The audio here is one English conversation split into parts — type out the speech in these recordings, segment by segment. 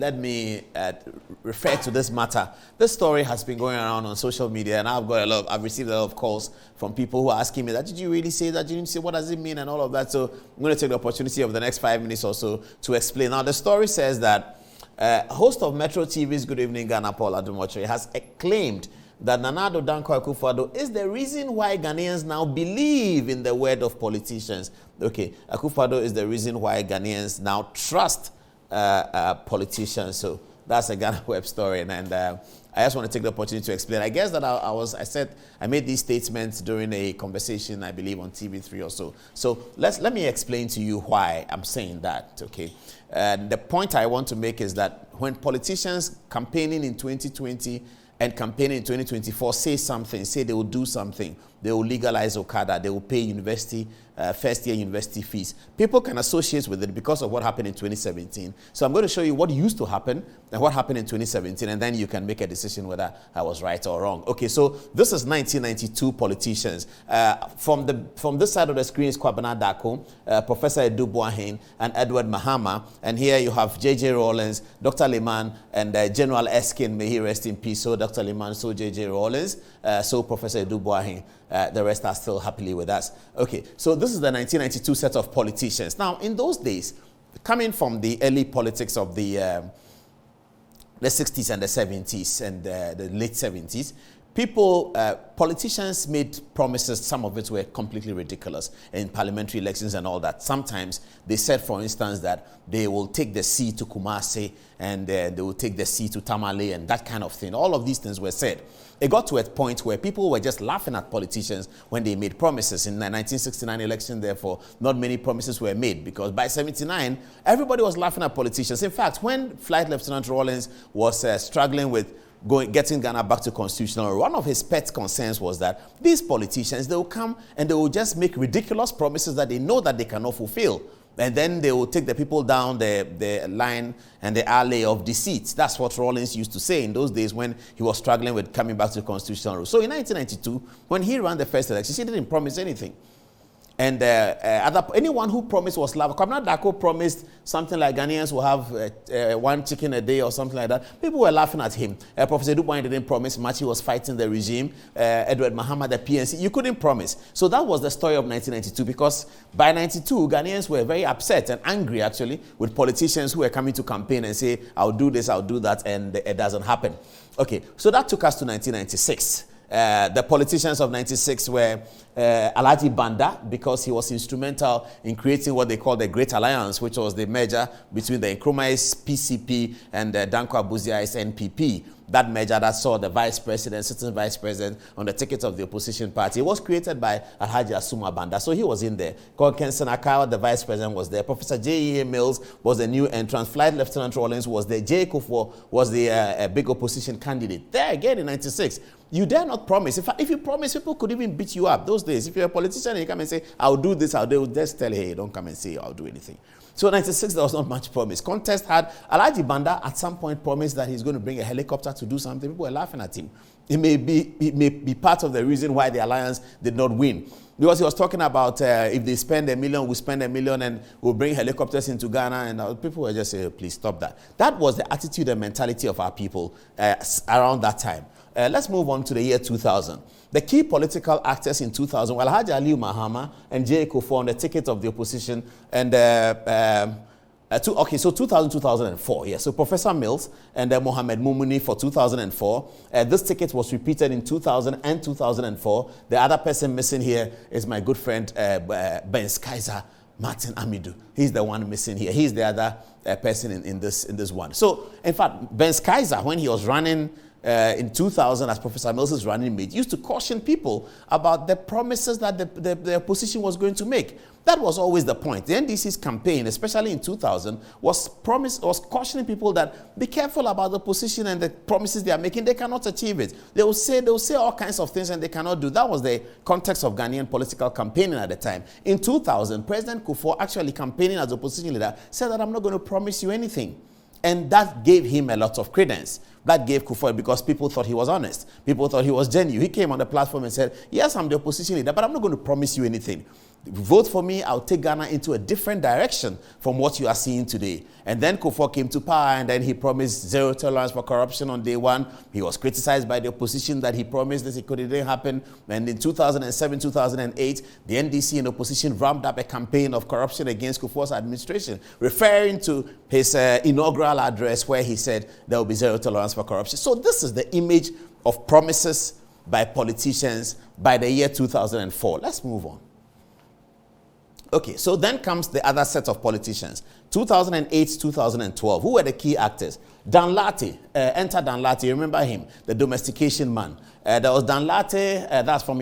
let me refer to this matter. This story has been going around on social media, and I've received a lot of calls from people who are asking me that, did you really say that? Did you say, what does it mean, and all of that? So I'm going to take the opportunity of the next 5 minutes or so to explain. Now, the story says that host of Metro TV's Good Evening Ghana, Paul Adom-Otchere, has claimed that Nana Addo Dankwa Akufo Addo is the reason why Ghanaians now believe in the word of politicians. Okay, Akufo Addo is the reason why Ghanaians now trust politicians. So that's a Ghana web story, and I just want to take the opportunity to explain. I guess that I made these statements during a conversation, I believe, on TV3 or so. So let me explain to you why I'm saying that. Okay, the point I want to make is that when politicians campaigning in 2020 and campaigning in 2024 say something, say they will do something, they will legalize Okada, they will pay university, first-year university fees. People can associate with it because of what happened in 2017. So I'm going to show you what used to happen and what happened in 2017, and then you can make a decision whether I was right or wrong. Okay, so this is 1992 politicians. From this side of the screen is Kwabena Dako, Professor Edu Boahen, and Edward Mahama. And here you have J.J. Rawlings, Dr. Liman, and General Eskin, may he rest in peace. So Dr. Liman, so J.J. Rawlings, so Professor Edu Boahen. The rest are still happily with us. Okay, so this is the 1992 set of politicians. Now, in those days, coming from the early politics of the 60s and the 70s and the late 70s, politicians made promises. Some of it were completely ridiculous in parliamentary elections and all that. Sometimes they said, for instance, that they will take the sea to Kumasi and they will take the sea to Tamale and that kind of thing. All of these things were said. It got to a point where people were just laughing at politicians when they made promises. In the 1969 election, therefore, not many promises were made because by 79, everybody was laughing at politicians. In fact, when Flight Lieutenant Rawlings was struggling with getting Ghana back to constitutional, one of his pet concerns was that these politicians, they will come and they will just make ridiculous promises that they know that they cannot fulfill. And then they will take the people down the line and the alley of deceit. That's what Rawlings used to say in those days when he was struggling with coming back to constitutional rule. So in 1992, when he ran the first election, he didn't promise anything. And anyone who promised was laughed. Kwabena Dako promised something like Ghanaians will have 1 chicken a day or something like that. People were laughing at him. Professor Edu Boahen didn't promise much. He was fighting the regime. Edward Mahama, the PNC, you couldn't promise. So that was the story of 1992 because by 92, Ghanaians were very upset and angry actually with politicians who were coming to campaign and say, I'll do this, I'll do that, and it doesn't happen. Okay, so that took us to 1996. The politicians of 96 were Alhaji Banda, because he was instrumental in creating what they call the Great Alliance, which was the merger between the Nkrumah's PCP and Dankwa Buziai's NPP. That merger that saw the sitting vice president on the ticket of the opposition party. It was created by Alhaji Asuma Banda, so he was in there. Kensen Akawa, the vice president, was there. Professor J.E.A. Mills was the new entrant. Flight Lieutenant Rawlings was there. J. Kufuor was the big opposition candidate. There again in 96. You dare not promise. If you promise, people could even beat you up. Those days, if you're a politician and you come and say, I'll do this, they will just tell, hey, don't come and say I'll do anything. So 96, there was not much promise. Contest had Alhaji Banda at some point promised that he's going to bring a helicopter to do something. People were laughing at him. It may be part of the reason why the alliance did not win. Because he was talking about if they spend $1 million, we spend $1 million and we'll bring helicopters into Ghana. And people were just saying, please stop that. That was the attitude and mentality of our people around that time. Let's move on to the year 2000. The key political actors in 2000 were Alhaji Aliu Mahama and J. Kufuor on the ticket of the opposition. And so 2000, 2004. Yeah. So Professor Mills and Mohamed Mumuni for 2004. This ticket was repeated in 2000 and 2004. The other person missing here is my good friend Ben Kaiser Martin Amidu. He's the one missing here. He's the other person in this one. So in fact, Ben Kaiser, when he was running in 2000 as Professor Mills' running mate, used to caution people about the promises that the opposition was going to make. That was always the point. The NDC's campaign, especially in 2000, was cautioning people that be careful about the opposition and the promises they are making. They cannot achieve it. They will say all kinds of things and they cannot do. That was the context of Ghanaian political campaigning at the time. In 2000, President Kufuor, actually campaigning as opposition leader, said that I'm not going to promise you anything. And that gave him a lot of credence. That gave Kufuor, because people thought he was honest. People thought he was genuine. He came on the platform and said, yes, I'm the opposition leader, but I'm not going to promise you anything. Vote for me, I'll take Ghana into a different direction from what you are seeing today. And then Kufuor came to power, and then he promised zero tolerance for corruption on day one. He was criticized by the opposition that he promised this, it didn't happen. And in 2007, 2008, the NDC and opposition ramped up a campaign of corruption against Kufuor's administration, referring to his inaugural address where he said there will be zero tolerance for corruption. So this is the image of promises by politicians by the year 2004. Let's move on. Okay, so then comes the other set of politicians. 2008, 2012. Who were the key actors? Dan Lartey, enter Dan Lartey. You remember him, the domestication man. There was Dan Lartey, that's from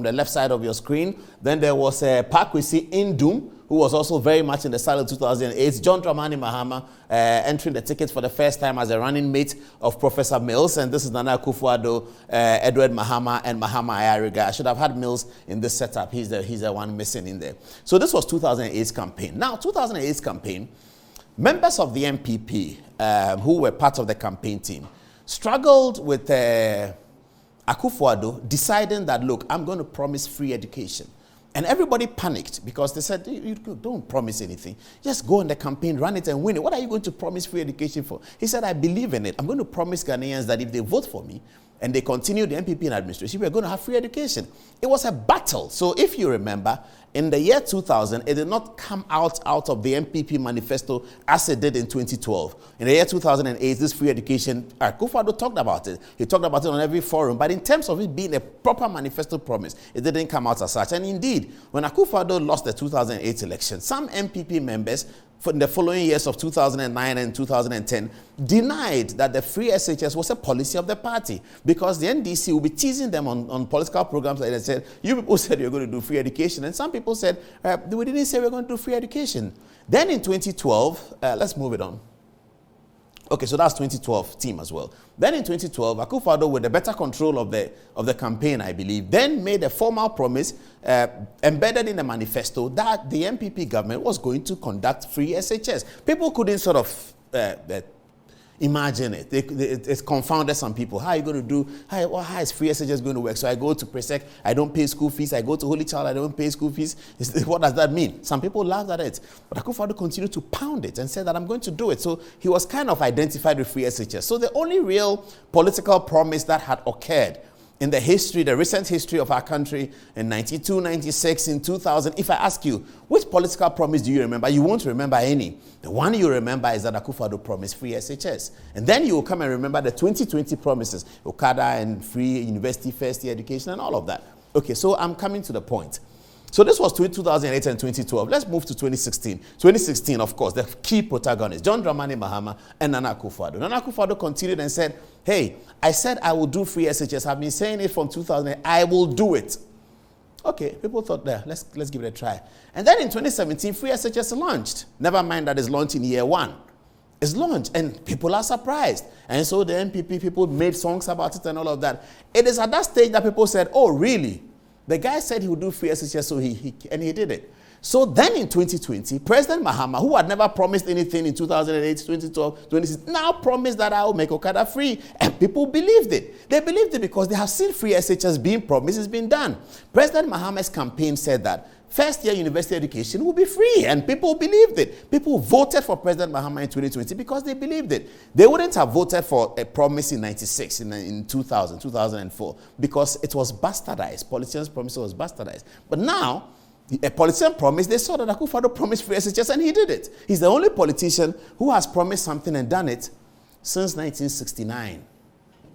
the left side of your screen. Then there was Pakwesi Indum, who was also very much in the style of 2008. John Dramani Mahama entering the ticket for the first time as a running mate of Professor Mills. And this is Nana Akufo Addo, Edward Mahama, and Mahama Ayariga. I should have had Mills in this setup. He's the one missing in there. So this was 2008's campaign. Now, 2008's campaign, members of the MPP who were part of the campaign team struggled with Akufo Addo deciding that, look, I'm going to promise free education. And everybody panicked because they said, you don't promise anything. Just go on the campaign, run it and win it. What are you going to promise free education for? He said, I believe in it. I'm going to promise Ghanaians that if they vote for me and they continue the MPP in administration, we're going to have free education. It was a battle. So if you remember, in the year 2000, it did not come out of the MPP manifesto as it did in 2012. In the year 2008, this free education, Akufo Addo talked about it. He talked about it on every forum. But in terms of it being a proper manifesto promise, it didn't come out as such. And indeed, when Akufo Addo lost the 2008 election, some MPP members in the following years of 2009 and 2010 denied that the free SHS was a policy of the party because the NDC will be teasing them on political programs like they said, you people said you're going to do free education. And some people said, we didn't say we're going to do free education. Then in 2012, let's move it on. Okay, so that's 2012 team as well. Then in 2012, Akufo Addo, with the better control of the campaign, I believe, then made a formal promise embedded in the manifesto that the MPP government was going to conduct free SHS. People couldn't sort of imagine it. It confounded some people. How are you going to do, how is free SHS going to work? So I go to Presec, I don't pay school fees. I go to Holy Child, I don't pay school fees. What does that mean? Some people laughed at it. But Akufo Addo continued to pound it and said that I'm going to do it. So he was kind of identified with free SHS. So the only real political promise that had occurred in the history, the recent history of our country in 92, 96, in 2000, if I ask you, which political promise do you remember? You won't remember any. The one you remember is that Akufo Addo promised free SHS. And then you will come and remember the 2020 promises, Okada and free university first year education and all of that. Okay, so I'm coming to the point. So this was 2008 and 2012. Let's move to 2016. 2016, of course, the key protagonists, John Dramani Mahama and Nana Akufo Addo. Nana Akufo Addo continued and said, hey, I said I will do free SHS. I've been saying it from 2008. I will do it. Okay, people thought, let's give it a try. And then in 2017, free SHS launched. Never mind that it's launched in year one. It's launched, and people are surprised. And so the MPP people made songs about it and all of that. It is at that stage that people said, oh, really? The guy said he would do free SHS, so he did it. So then in 2020, President Mahama, who had never promised anything in 2008, 2012, 2016, now promised that I will make Okada free. And people believed it. They believed it because they have seen free SHS being promised, it's been done. President Mahama's campaign said that first-year university education will be free, and people believed it. People voted for President Mahama in 2020 because they believed it. They wouldn't have voted for a promise in 96, in 2000, 2004, because it was bastardized. Politicians' promise was bastardized. But now, a politician promised, they saw that Akufo Addo promised free SHS, and he did it. He's the only politician who has promised something and done it since 1969.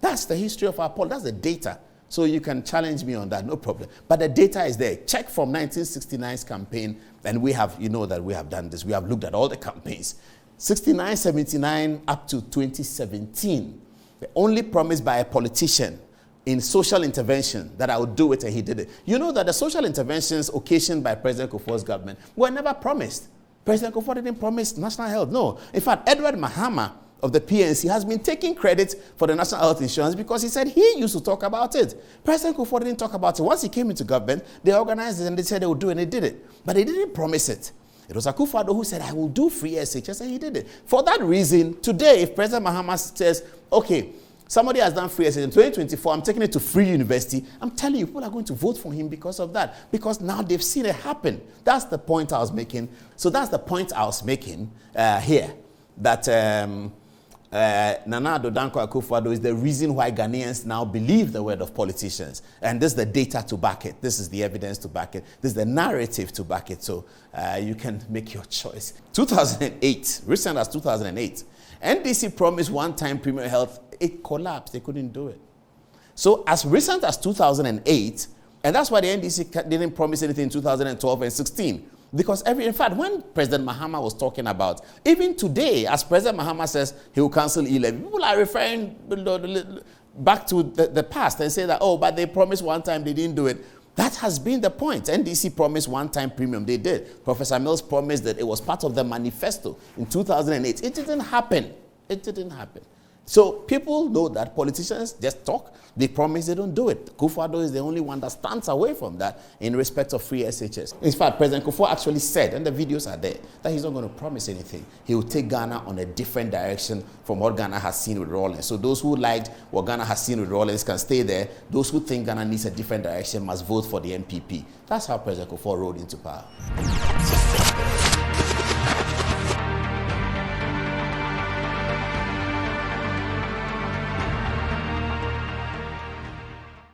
That's the history of our politics. That's the data. So you can challenge me on that, no problem. But the data is there. Check from 1969's campaign, and we have, that we have done this. We have looked at all the campaigns. 69, 79, up to 2017. The only promise by a politician in social intervention that I would do it, and he did it. You know that the social interventions occasioned by President Kufuor's government were never promised. President Kufuor didn't promise national health, no. In fact, Edward Mahama of the PNC has been taking credit for the national health insurance because he said he used to talk about it. President Kufuor didn't talk about it. Once he came into government, they organized it and they said they would do it, and they did it. But they didn't promise it. It was Akufo Addo who said, I will do free SHS, and he did it. For that reason, today, if President Mahama says, okay, Somebody has done free SHS. In 2024, I'm taking it to free university. I'm telling you, people are going to vote for him because of that. Because now they've seen it happen. That's the point I was making. So that's the point I was making here. That Nana Addo Dankwa Akufo Addo is the reason why Ghanaians now believe the word of politicians. And this is the data to back it. This is the evidence to back it. This is the narrative to back it. So you can make your choice. 2008, recent as 2008, NDC promised one-time premium health. It collapsed. They couldn't do it. So as recent as 2008, and that's why the NDC didn't promise anything in 2012 and 16. Because in fact, when President Mahama was talking about, even today, as President Mahama says he will cancel e-levy, people are referring back to the past and say that, oh, but they promised one time, they didn't do it. That has been the point. NDC promised one-time premium. They did. Professor Mills promised that it was part of the manifesto in 2008. It didn't happen. It didn't happen. So people know that politicians just talk. They promise, they don't do it. Akufo Addo is the only one that stands away from that in respect of free SHS. In fact, President Akufo actually said, and the videos are there, that he's not going to promise anything. He will take Ghana on a different direction from what Ghana has seen with Rawlings. So those who liked what Ghana has seen with Rawlings can stay there. Those who think Ghana needs a different direction must vote for the MPP. That's how President Akufo rode into power.